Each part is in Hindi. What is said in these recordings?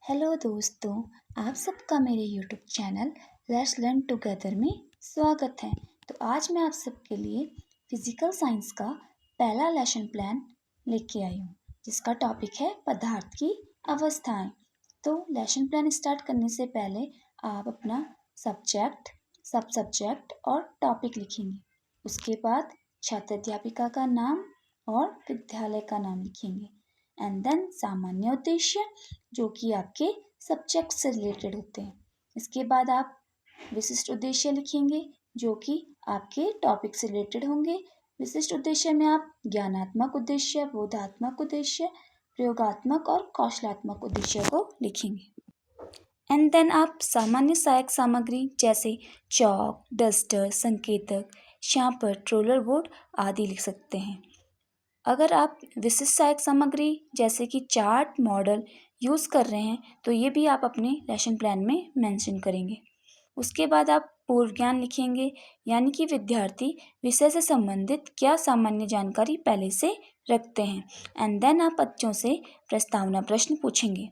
हेलो दोस्तों, आप सबका मेरे YouTube channel let's learn together में स्वागत है। तो आज मैं आप सबके लिए फिजिकल साइंस का पहला लेसन प्लान लेके आई हूँ, जिसका टॉपिक है पदार्थ की अवस्थाएं। तो लेसन प्लान स्टार्ट करने से पहले आप अपना सब्जेक्ट, सब सब्जेक्ट और टॉपिक लिखेंगे। उसके बाद छात्र अध्यापिका का नाम और विद्यालय का नाम लिखेंगे। एंड देन सामान्य उद्देश्य, जो कि आपके सब्जेक्ट से रिलेटेड होते हैं। इसके बाद आप विशिष्ट उद्देश्य लिखेंगे, जो कि आपके टॉपिक से रिलेटेड होंगे। विशिष्ट उद्देश्य में आप ज्ञानात्मक उद्देश्य, बोधात्मक उद्देश्य, प्रयोगात्मक और कौशलात्मक उद्देश्य को लिखेंगे। एंड देन आप सामान्य सहायक सामग्री जैसे चॉक, डस्टर, संकेतक, शार्पनर, रोलर बोर्ड आदि लिख सकते हैं। अगर आप विशिष्ट सहायक सामग्री जैसे कि चार्ट, मॉडल यूज़ कर रहे हैं तो ये भी आप अपने लेसन प्लान में मेंशन करेंगे। उसके बाद आप पूर्व ज्ञान लिखेंगे, यानी कि विद्यार्थी विषय से संबंधित क्या सामान्य जानकारी पहले से रखते हैं। एंड देन आप बच्चों से प्रस्तावना प्रश्न पूछेंगे।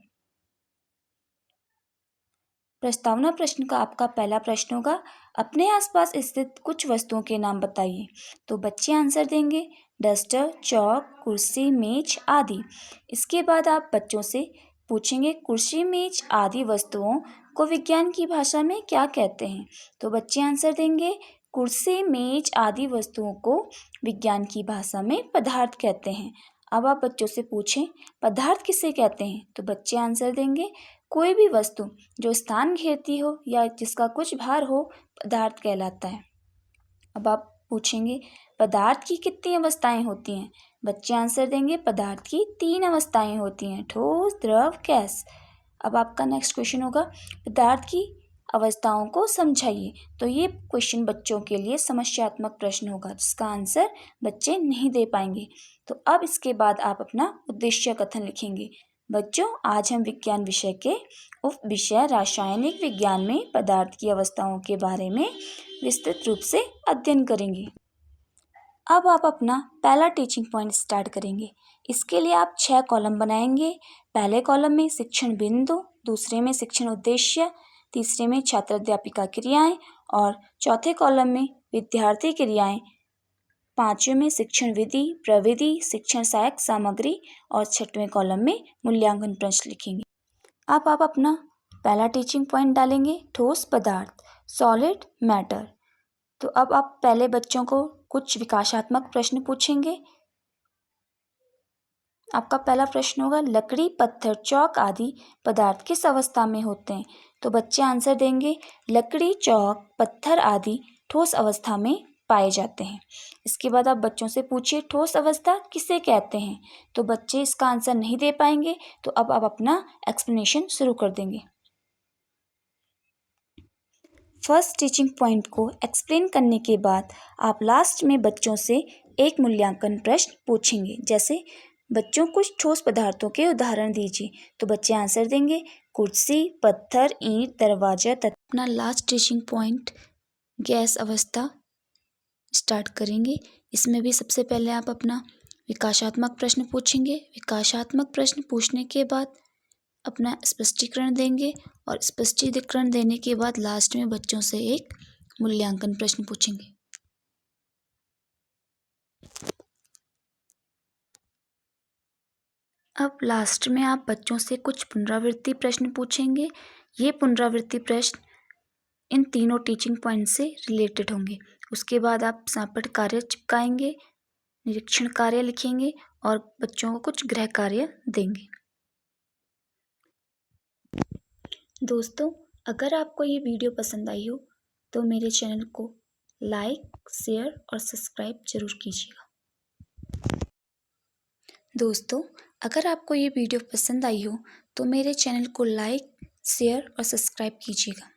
प्रस्तावना प्रश्न का आपका पहला प्रश्न होगा, अपने आसपास स्थित कुछ वस्तुओं के नाम बताइए। तो बच्चे आंसर देंगे डस्टर, चौक, कुर्सी, मेज आदि। इसके बाद आप बच्चों से पूछेंगे कुर्सी, मेज आदि वस्तुओं को विज्ञान की भाषा में क्या कहते हैं। तो बच्चे आंसर देंगे कुर्सी, मेज आदि वस्तुओं को विज्ञान की भाषा में पदार्थ कहते हैं। अब आप बच्चों से पूछें पदार्थ किसे कहते हैं। तो बच्चे आंसर देंगे कोई भी वस्तु जो स्थान घेरती हो या जिसका कुछ भार हो पदार्थ कहलाता है। अब आप पूछेंगे पदार्थ की कितनी अवस्थाएं होती हैं। बच्चे आंसर देंगे पदार्थ की 3 अवस्थाएं होती हैं, ठोस, द्रव, गैस। अब आपका नेक्स्ट क्वेश्चन होगा पदार्थ की अवस्थाओं को समझाइए। तो ये क्वेश्चन बच्चों के लिए समस्यात्मक प्रश्न होगा, जिसका आंसर बच्चे नहीं दे पाएंगे। तो अब इसके बाद आप अपना उद्देश्य कथन लिखेंगे। बच्चों, आज हम विज्ञान विषय के उप विषय रासायनिक विज्ञान में पदार्थ की अवस्थाओं के बारे में विस्तृत रूप से अध्ययन करेंगे। अब आप अपना पहला टीचिंग पॉइंट स्टार्ट करेंगे। इसके लिए आप 6 कॉलम बनाएंगे। पहले कॉलम में शिक्षण बिंदु, दूसरे में शिक्षण उद्देश्य, तीसरे में छात्र अध्यापिका क्रियाएं और चौथे कॉलम में विद्यार्थी क्रियाएं, पांचवें में शिक्षण विधि, प्रविधि, शिक्षण सहायक सामग्री और छठवें कॉलम में मूल्यांकन प्रश्न लिखेंगे। अब आप अपना पहला टीचिंग पॉइंट डालेंगे ठोस पदार्थ, सॉलिड मैटर। तो अब आप पहले बच्चों को कुछ विकासात्मक प्रश्न पूछेंगे। आपका पहला प्रश्न होगा लकड़ी, पत्थर, चौक आदि पदार्थ किस अवस्था में होते हैं। तो बच्चे आंसर देंगे लकड़ी, चौक, पत्थर आदि ठोस अवस्था में पाए जाते हैं। इसके बाद आप बच्चों से पूछिए ठोस अवस्था किसे कहते हैं। तो बच्चे इसका आंसर नहीं दे पाएंगे। तो अब आप अपना एक्सप्लेनेशन शुरू कर देंगे। फर्स्ट टीचिंग पॉइंट को एक्सप्लेन करने के बाद आप लास्ट में बच्चों से एक मूल्यांकन प्रश्न पूछेंगे, जैसे बच्चों कुछ ठोस पदार्थों के उदाहरण दीजिए। तो बच्चे आंसर देंगे कुर्सी, पत्थर, ईंट, दरवाजा तथा अपना लास्ट टीचिंग पॉइंट गैस अवस्था स्टार्ट करेंगे। इसमें भी सबसे पहले आप अपना विकासात्मक प्रश्न पूछेंगे। विकासात्मक प्रश्न पूछने के बाद अपना स्पष्टीकरण देंगे और स्पष्टीकरण देने के बाद लास्ट में बच्चों से एक मूल्यांकन प्रश्न पूछेंगे। अब लास्ट में आप बच्चों से कुछ पुनरावृत्ति प्रश्न पूछेंगे। ये पुनरावृत्ति प्रश्न इन तीनों टीचिंग पॉइंट से रिलेटेड होंगे। उसके बाद आप सापट कार्य चिपकाएंगे, निरीक्षण कार्य लिखेंगे और बच्चों को कुछ गृह कार्य देंगे। दोस्तों, अगर आपको ये वीडियो पसंद आई हो तो मेरे चैनल को लाइक, शेयर और सब्सक्राइब जरूर कीजिएगा। दोस्तों, अगर आपको ये वीडियो पसंद आई हो तो मेरे चैनल को लाइक, शेयर और सब्सक्राइब कीजिएगा।